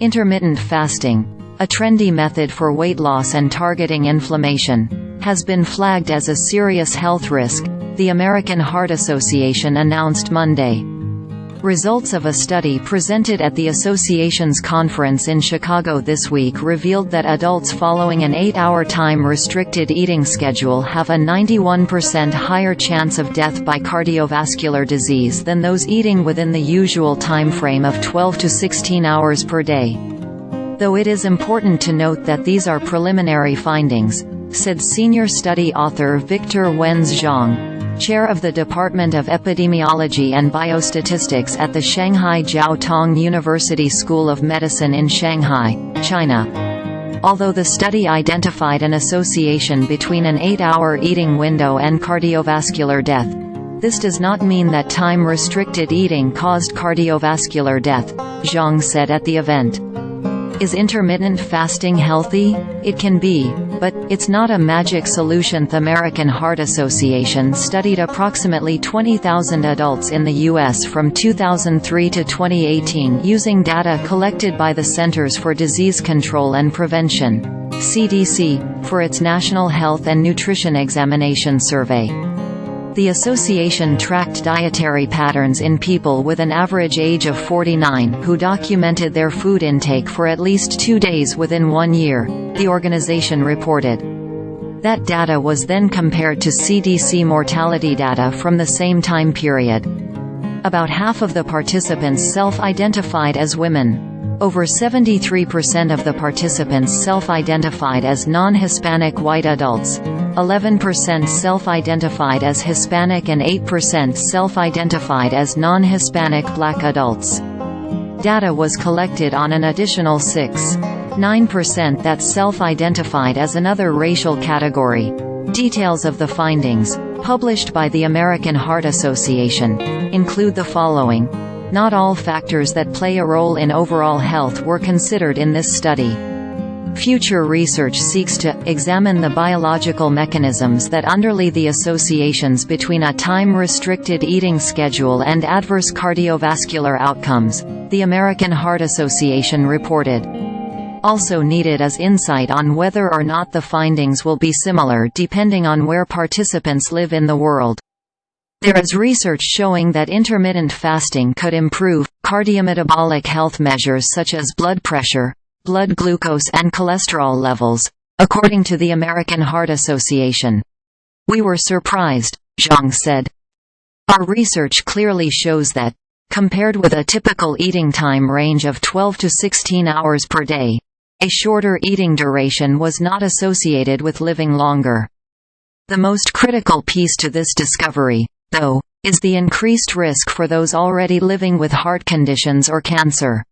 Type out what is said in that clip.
Intermittent fasting, a trendy method for weight loss and targeting inflammation, has been flagged as a serious health risk, the American Heart Association announced Monday. Results of a study presented at the association's conference in Chicago this week revealed that adults following an 8-hour time-restricted eating schedule have a 91% higher chance of death by cardiovascular disease than those eating within the usual time frame of 12 to 16 hours per day. Though it is important to note that these are preliminary findings, said senior study author Victor Wenze Zhong, chair of the Department of Epidemiology and Biostatistics at the Shanghai Jiao Tong University School of Medicine in Shanghai, China. Although the study identified an association between an 8-hour eating window and cardiovascular death, this does not mean that time-restricted eating caused cardiovascular death, Zhong said at the event. Is intermittent fasting healthy? It can be, but it's not a magic solution. The American Heart Association studied approximately 20,000 adults in the U.S. from 2003 to 2018 using data collected by the Centers for Disease Control and Prevention (CDC) for its National Health and Nutrition Examination Survey. The association tracked dietary patterns in people with an average age of 49 who documented their food intake for at least 2 days within 1 year, the organization reported. That data was then compared to CDC mortality data from the same time period. About half of the participants self-identified as women. Over 73% of the participants self-identified as non-Hispanic white adults, 11% self-identified as Hispanic and 8% self-identified as non-Hispanic black adults. Data was collected on an additional 9% that self-identified as another racial category. Details of the findings, published by the American Heart Association, include the following. Not all factors that play a role in overall health were considered in this study. Future research seeks to examine the biological mechanisms that underlie the associations between a time-restricted eating schedule and adverse cardiovascular outcomes, the American Heart Association reported. Also needed is insight on whether or not the findings will be similar depending on where participants live in the world. There is research showing that intermittent fasting could improve cardiometabolic health measures such as blood pressure, blood glucose and cholesterol levels, according to the American Heart Association. We were surprised, Zhong said. Our research clearly shows that, compared with a typical eating time range of 12 to 16 hours per day, a shorter eating duration was not associated with living longer. The most critical piece to this discovery, though, is the increased risk for those already living with heart conditions or cancer.